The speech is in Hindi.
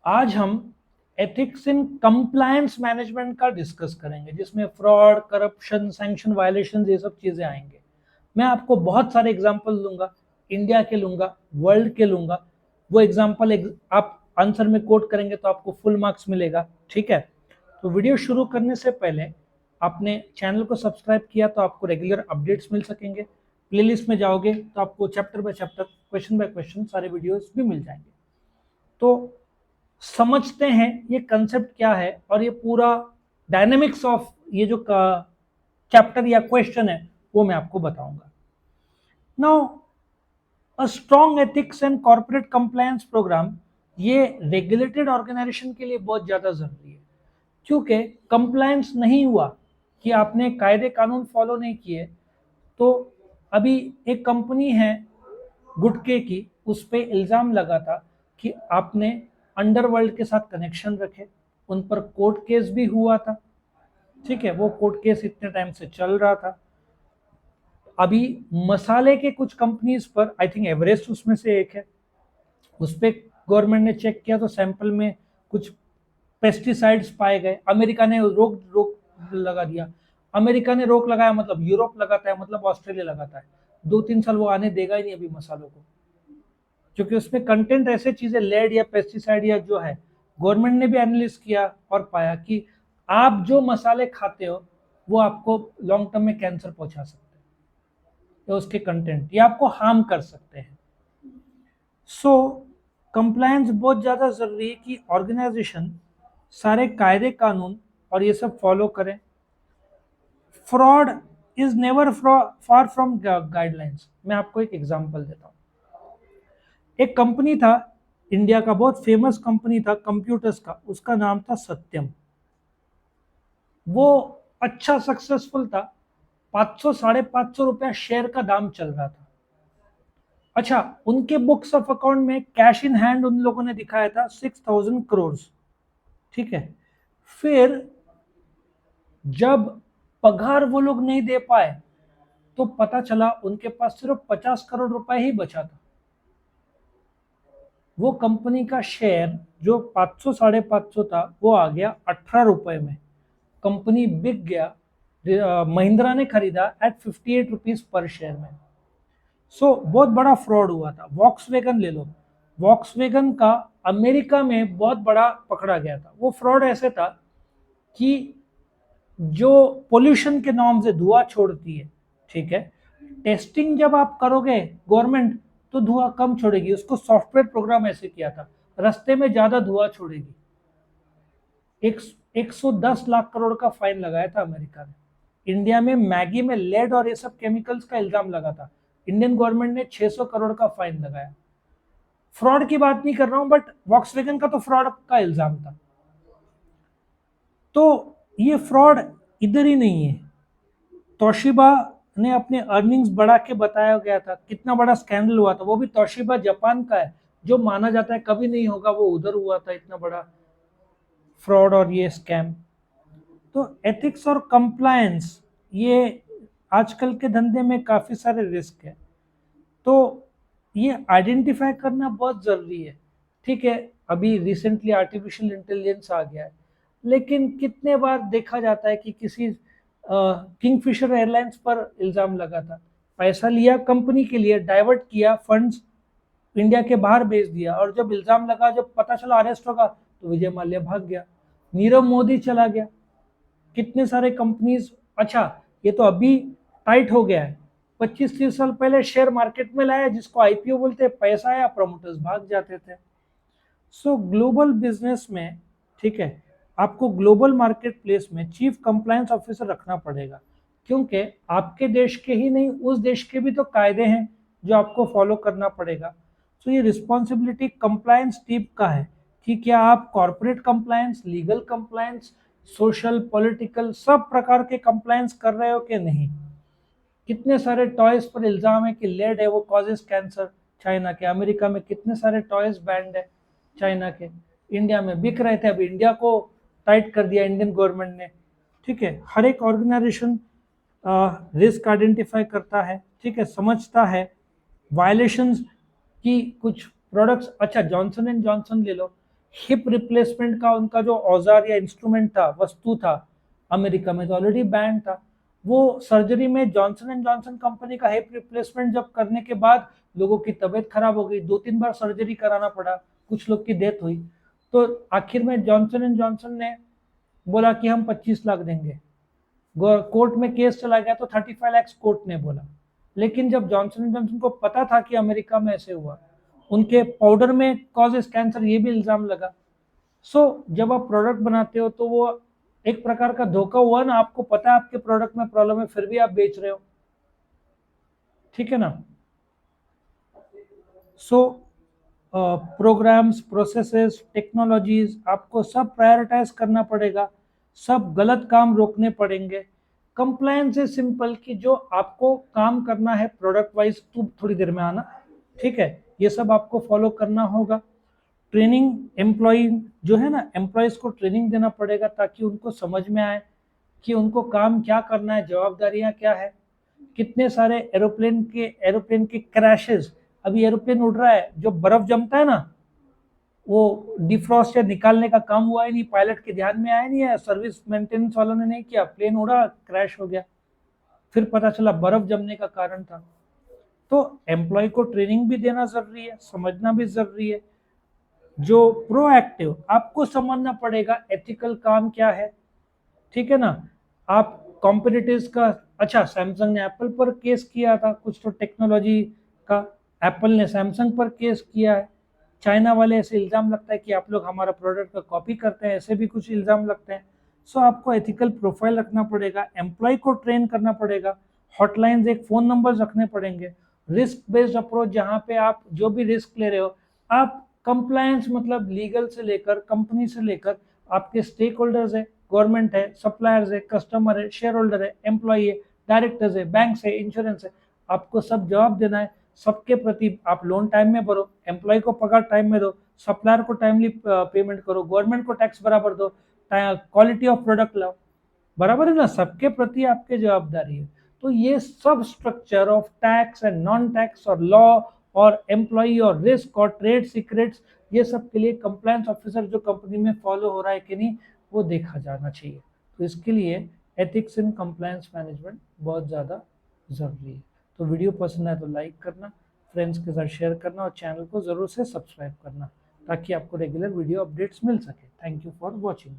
आज हम एथिक्स इन कंप्लायंस मैनेजमेंट का डिस्कस करेंगे, जिसमें फ्रॉड, करप्शन, सैंक्शन वायलेशन ये सब चीजें आएंगे। मैं आपको बहुत सारे एग्जांपल दूंगा, इंडिया के लूंगा, वर्ल्ड के लूंगा। वो एग्जांपल आप आंसर में कोट करेंगे तो आपको फुल मार्क्स मिलेगा। ठीक है, तो वीडियो शुरू करने से पहले आपने चैनल को सब्सक्राइब किया तो आपको रेगुलर अपडेट्स मिल सकेंगे। प्लेलिस्ट में जाओगे तो आपको chapter by chapter, question by question सारे वीडियोस भी मिल जाएंगे। तो समझते हैं ये कंसेप्ट क्या है और ये पूरा डायनेमिक्स ऑफ ये जो चैप्टर या क्वेश्चन है वो मैं आपको बताऊंगा। Now, a strong ethics and corporate compliance programme ये रेगुलेटेड ऑर्गेनाइजेशन के लिए बहुत ज्यादा जरूरी है, क्योंकि कंप्लायंस नहीं हुआ कि आपने कायदे कानून फॉलो नहीं किए तो अभी एक कंपनी है गुटके की, उस पर इल्ज़ाम लगा था कि आपने अंडरवर्ल्ड के साथ कनेक्शन रखे। उन पर कोर्ट केस भी हुआ था। ठीक है, वो कोर्ट केस इतने टाइम से चल रहा था। अभी मसाले के कुछ कंपनीज पर, आई थिंक एवरेस्ट उसमें से एक है, उस पर गवर्नमेंट ने चेक किया तो सैंपल में कुछ पेस्टिसाइड्स पाए गए। अमेरिका ने रोक रोक लगा दिया। अमेरिका ने रोक लगाया मतलब यूरोप लगाता है, मतलब ऑस्ट्रेलिया लगाता है। 2-3 साल वो आने देगा ही नहीं अभी मसालों को, क्योंकि उसमें कंटेंट ऐसे चीजें लेड या पेस्टिसाइड या जो है, गवर्नमेंट ने भी एनालिस किया और पाया कि आप जो मसाले खाते हो वो आपको लॉन्ग टर्म में कैंसर पहुंचा सकते हैं, या उसके कंटेंट या आपको हार्म कर सकते हैं। सो कंप्लायंस बहुत ज्यादा जरूरी है कि ऑर्गेनाइजेशन सारे कायदे कानून और ये सब फॉलो करें। Fraud is never far from guidelines. मैं आपको एक एग्जांपल देता हूँ। एक कंपनी था, इंडिया का बहुत फेमस कंपनी था कंप्यूटर्स का, उसका नाम था सत्यम। वो अच्छा सक्सेसफुल था। 500-550 रुपया शेयर का दाम चल रहा था। अच्छा, उनके बुक्स ऑफ अकाउंट में कैश इन हैंड उन लोगों ने दिखाया था 6,000 करोड़। ठीक है, फिर जब पगार वो लोग नहीं दे पाए तो पता चला उनके पास सिर्फ 50 करोड़ रुपए ही बचा था। वो कंपनी का शेयर जो 500-550 था वो आ गया 18 रुपए में। कंपनी बिक गया। महिंद्रा ने खरीदा एट 58 रुपीज पर शेयर में। सो बहुत बड़ा फ्रॉड हुआ था। वॉक्सवैगन ले लो, वॉक्सवैगन का अमेरिका में बहुत बड़ा पकड़ा गया था। वो फ्रॉड ऐसे था कि जो पोल्यूशन के नॉर्म से धुआं छोड़ती है, ठीक है, टेस्टिंग जब आप करोगे गवर्नमेंट तो धुआं कम छोड़ेगी। उसको सॉफ्टवेयर प्रोग्राम ऐसे किया था, रास्ते में ज्यादा धुआं छोड़ेगी। एक 110 लाख करोड़ का फाइन लगाया था अमेरिका ने। इंडिया में मैगी में लेड और ये सब केमिकल्स का इल्जाम लगा था, इंडियन गवर्नमेंट ने 600 करोड़ का फाइन लगाया। फ्रॉड की बात नहीं कर रहा हूं, बट वॉक्सवैगन का तो फ्रॉड का इल्जाम था। तो ये फ्रॉड इधर ही नहीं है। तोशिबा ने अपने अर्निंग्स बढ़ा के बताया गया था, कितना बड़ा स्कैंडल हुआ था। वो भी तोशिबा जापान का है, जो माना जाता है कभी नहीं होगा, वो उधर हुआ था। इतना बड़ा फ्रॉड और ये स्कैम। तो एथिक्स और कंप्लायंस ये आजकल के धंधे में काफी सारे रिस्क है, तो ये आइडेंटिफाई करना बहुत जरूरी है। ठीक है, अभी रिसेंटली आर्टिफिशियल इंटेलिजेंस आ गया है, लेकिन कितने बार देखा जाता है कि किसी किंगफिशर एयरलाइंस पर इल्जाम लगा था, पैसा लिया कंपनी के लिए, डाइवर्ट किया फंड्स, इंडिया के बाहर भेज दिया, और जब इल्जाम लगा, जब पता चला अरेस्ट होगा, तो विजय माल्या भाग गया, नीरव मोदी चला गया, कितने सारे कंपनीज। अच्छा, ये तो अभी टाइट हो गया है, 25-30 साल पहले शेयर मार्केट में लाया, जिसको आईपीओ बोलते हैं, पैसा आया, प्रमोटर्स भाग जाते थे। सो ग्लोबल बिजनेस में, ठीक है, आपको ग्लोबल मार्केट प्लेस में चीफ कंप्लायंस ऑफिसर रखना पड़ेगा, क्योंकि आपके देश के ही नहीं, उस देश के भी तो कायदे हैं जो आपको फॉलो करना पड़ेगा। सो ये रिस्पॉन्सिबिलिटी कंप्लायंस टीम का है कि क्या आप corporate compliance, legal compliance, social, political, सब प्रकार के कंप्लायंस कर रहे हो कि नहीं। कितने सारे टॉयज पर इल्जाम है कि लेड है, वो कॉजेस कैंसर। चाइना के, अमेरिका में कितने सारे टॉयज बैंड है चाइना के, इंडिया में बिक रहे थे, अभी इंडिया को टाइट कर दिया इंडियन गवर्नमेंट ने। ठीक है, हर एक ऑर्गेनाइजेशन रिस्क आइडेंटिफाई करता है, ठीक है, समझता है वायलेशंस की कुछ प्रोडक्ट्स। अच्छा, जॉनसन एंड जॉनसन ले लो, हिप रिप्लेसमेंट का उनका जो औजार या इंस्ट्रूमेंट था, वस्तु था, अमेरिका में तो ऑलरेडी बैन था। वो सर्जरी में जॉनसन एंड जॉनसन कंपनी का हिप रिप्लेसमेंट जब करने के बाद लोगों की तबीयत खराब हो गई, 2-3 बार सर्जरी कराना पड़ा, कुछ लोग की डेथ हुई। तो आखिर में जॉनसन एंड जॉनसन ने बोला कि हम 25 लाख देंगे। कोर्ट में केस चला गया तो 35 लाख कोर्ट ने बोला। लेकिन जब जॉनसन एंड जॉनसन को पता था कि अमेरिका में ऐसे हुआ, उनके पाउडर में कॉजेस कैंसर, ये भी इल्जाम लगा। जब आप प्रोडक्ट बनाते हो तो वो एक प्रकार का धोखा हुआ ना, आपको पता है आपके प्रोडक्ट में प्रॉब्लम है फिर भी आप बेच रहे हो, ठीक है ना। प्रोग्राम्स, प्रोसेसेस, टेक्नोलॉजीज आपको सब प्रायोरिटाइज करना पड़ेगा, सब गलत काम रोकने पड़ेंगे। कंप्लायंस इज सिंपल कि जो आपको काम करना है प्रोडक्ट वाइज, तू थोड़ी देर में आना, ठीक है, ये सब आपको फॉलो करना होगा। ट्रेनिंग, एम्प्लॉय जो है ना, एम्प्लॉयज को ट्रेनिंग देना पड़ेगा ताकि उनको समझ में आए कि उनको काम क्या करना है, जवाबदारियां क्या है। कितने सारे एरोप्लेन के क्रैशेस, अभी एरोप्लेन उड़ रहा है, जो बर्फ जमता है ना, वो डिफ्रॉस्ट या निकालने का काम हुआ ही नहीं, पायलट के ध्यान में आया नहीं है, सर्विस मेंटेनेंस वालों ने नहीं किया, प्लेन उड़ा, क्रैश हो गया, फिर पता चला बर्फ जमने का कारण था। तो एम्प्लॉय को ट्रेनिंग भी देना जरूरी है, समझना भी जरूरी है। जो प्रोएक्टिव, आपको समझना पड़ेगा एथिकल काम क्या है, ठीक है ना। आप कॉम्पिटिटिव्स का, अच्छा सैमसंग ने एप्पल पर केस किया था कुछ तो टेक्नोलॉजी का, एप्पल ने सैमसंग पर केस किया है। चाइना वाले ऐसे इल्जाम लगता है कि आप लोग हमारा प्रोडक्ट का कॉपी करते हैं, ऐसे भी कुछ इल्जाम लगते हैं। आपको एथिकल प्रोफाइल रखना पड़ेगा, एम्प्लॉय को ट्रेन करना पड़ेगा, हॉटलाइंस, एक फोन नंबर रखने पड़ेंगे। रिस्क बेस्ड अप्रोच, जहाँ पे आप जो भी रिस्क ले रहे हो, आप कंप्लायंस मतलब लीगल से लेकर, कंपनी से लेकर, आपके स्टेक होल्डर्स है, गवर्नमेंट है, सप्लायर्स है, कस्टमर है, शेयर होल्डर है, एम्प्लॉय है, डायरेक्टर्स है, बैंक है, इंश्योरेंस है, आपको सब जवाब देना है। सबके प्रति आप लोन टाइम में भरो, एम्प्लॉय को पगार टाइम में दो, सप्लायर को टाइमली पेमेंट करो, गवर्नमेंट को टैक्स बराबर दो, क्वालिटी ऑफ प्रोडक्ट लाओ, बराबर है ना, सबके प्रति आपकी जवाबदारी है। तो ये सब structure of tax and non tax और लॉ और एम्प्लॉय और रिस्क और ट्रेड सीक्रेट्स, ये सब के लिए कंप्लायंस ऑफिसर जो कंपनी में फॉलो हो रहा है कि नहीं, वो देखा जाना चाहिए। तो इसके लिए एथिक्स इन कंप्लायंस मैनेजमेंट बहुत ज़्यादा ज़रूरी है। तो वीडियो पसंद आए तो लाइक करना, फ्रेंड्स के साथ शेयर करना और चैनल को ज़रूर से सब्सक्राइब करना ताकि आपको रेगुलर वीडियो अपडेट्स मिल सके। Thank you for watching.